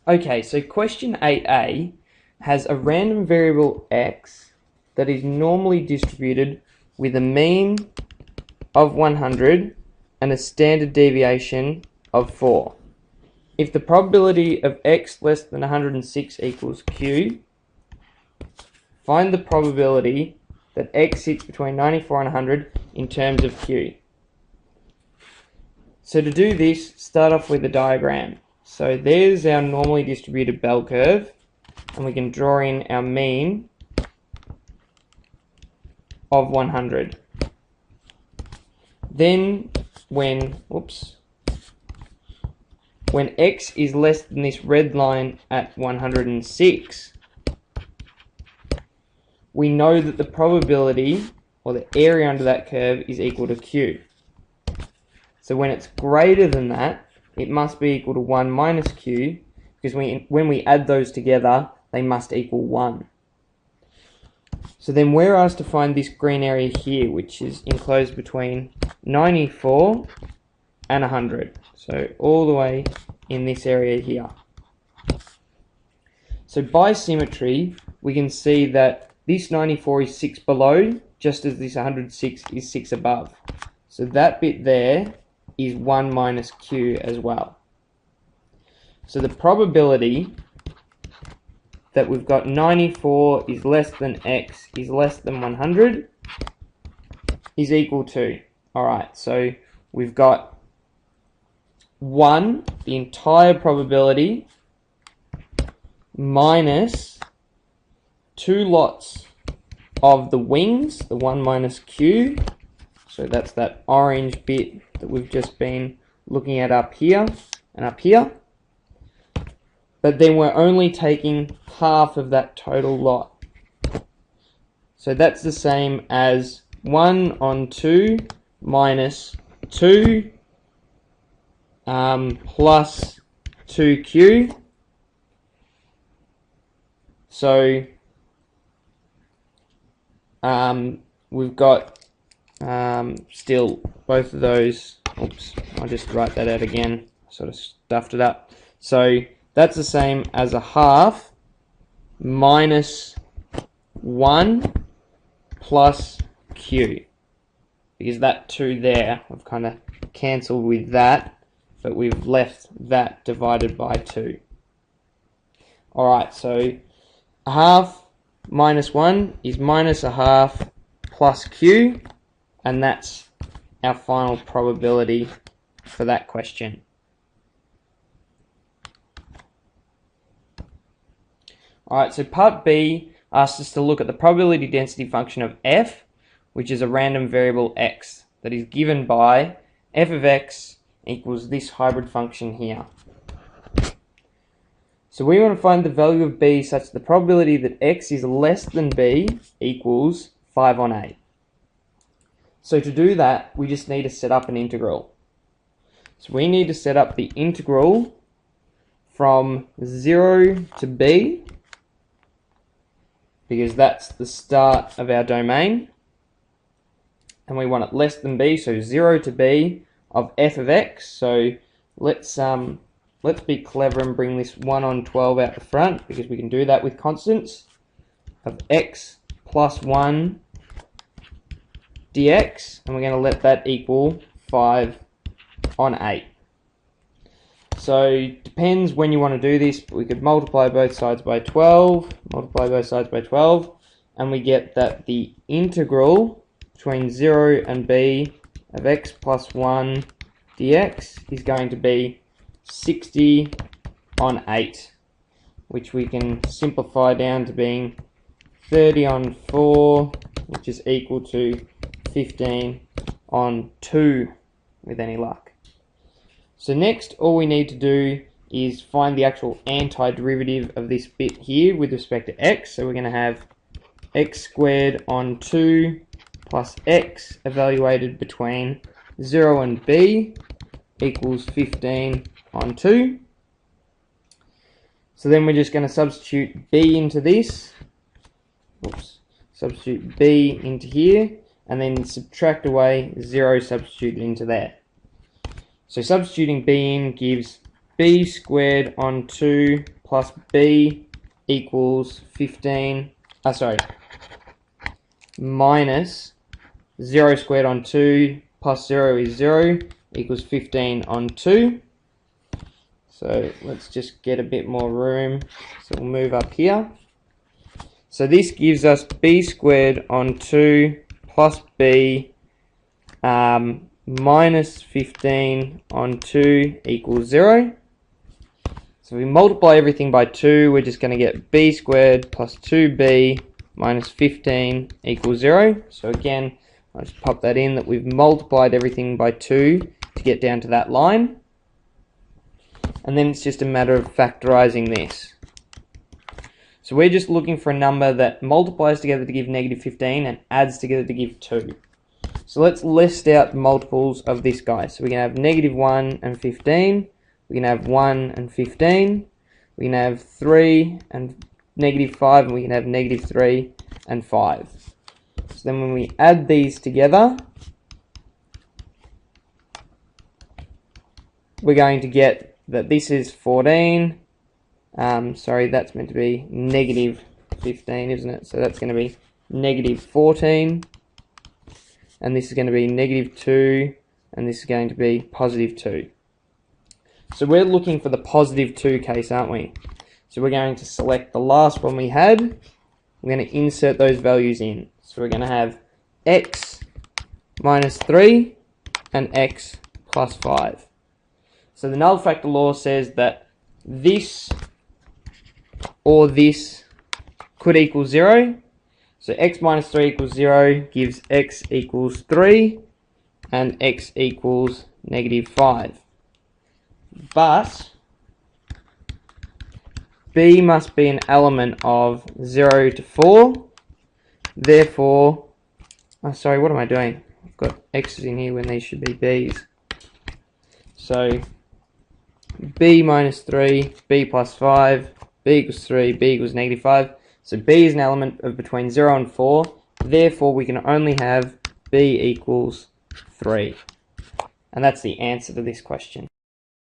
Okay, so question 8a has a random variable x that is normally distributed with a mean of 100 and a standard deviation of 4. If the probability of x less than 106 equals q, find the probability that x sits between 94 and 100 in terms of q. So to do this, start off with a diagram. So there's our normally distributed bell curve, and we can draw in our mean of 100. Then when x is less than this red line at 106, we know that the probability, or the area under that curve, is equal to q. So when it's greater than that, it must be equal to 1 minus q, because when we add those together, they must equal 1. So then we're asked to find this green area here, which is enclosed between 94 and 100. So all the way in this area here. So by symmetry, we can see that this 94 is 6 below, just as this 106 is 6 above. So that bit there is 1 minus q as well. So the probability that we've got 94 is less than x is less than 100 is equal to, alright, so we've got 1, the entire probability, minus 2 lots of the wings, the 1 minus q, so that's that orange bit that we've just been looking at up here and up here. But then we're only taking half of that total lot. So that's the same as 1 on 2 minus 2 plus 2q. So we've got still both of those. Oops, I'll just write that out again. Sort of stuffed it up. So that's the same as a half minus 1 plus q. Because that 2 there, we've kind of cancelled with that, but we've left that divided by 2. Alright, so a half minus 1 is minus a half plus q, and that's our final probability for that question. Alright, so part B asks us to look at the probability density function of f, which is a random variable x, that is given by f of x equals this hybrid function here. So we want to find the value of b such that the probability that x is less than b equals 5 on 8. So to do that, we just need to set up an integral. So we need to set up the integral from 0 to b, because that's the start of our domain, and we want it less than b, so 0 to b of f of x. So let's be clever and bring this 1 on 12 out the front, because we can do that with constants, of x plus 1 dx, and we're going to let that equal 5 on 8. So depends when you want to do this, but we could multiply both sides by 12, and we get that the integral between 0 and b of x plus 1 dx is going to be 60 on 8, which we can simplify down to being 30 on 4, which is equal to 15 on 2 with any luck. So next, all we need to do is find the actual antiderivative of this bit here with respect to x. So we're going to have x squared on 2 plus x evaluated between 0 and b equals 15 on 2. So then we're just going to substitute b into this. Substitute b into here, and then subtract away 0 substituted into there. So substituting b in gives b squared on 2 plus b equals 15, minus 0 squared on 2 plus 0 is 0 equals 15 on 2. So let's just get a bit more room. So we'll move up here. So this gives us b squared on 2 plus b minus 15 on 2 equals 0. So if we multiply everything by 2, we're just going to get b squared plus 2b minus 15 equals 0. So again, I'll just pop that in, that we've multiplied everything by 2 to get down to that line. And then it's just a matter of factorizing this. So we're just looking for a number that multiplies together to give negative 15 and adds together to give 2. So let's list out the multiples of this guy. So we can have negative 1 and 15. We can have 1 and 15. We can have 3 and negative 5. And we can have negative 3 and 5. So then when we add these together, we're going to get that this is 14. Sorry, that's meant to be negative 15, isn't it? So that's going to be negative 14. And this is going to be negative 2. And this is going to be positive 2. So we're looking for the positive 2 case, aren't we? So we're going to select the last one we had. We're going to insert those values in. So we're going to have x minus 3 and x plus 5. So the null factor law says that this or this could equal 0. So x minus 3 equals 0 gives x equals 3 and x equals negative 5. But b must be an element of 0 to 4. Therefore, sorry, what am I doing? I've got x's in here when these should be b's. So b minus 3, b plus 5, b equals 3, b equals negative 5. So b is an element of between 0 and 4. Therefore, we can only have b equals 3. And that's the answer to this question.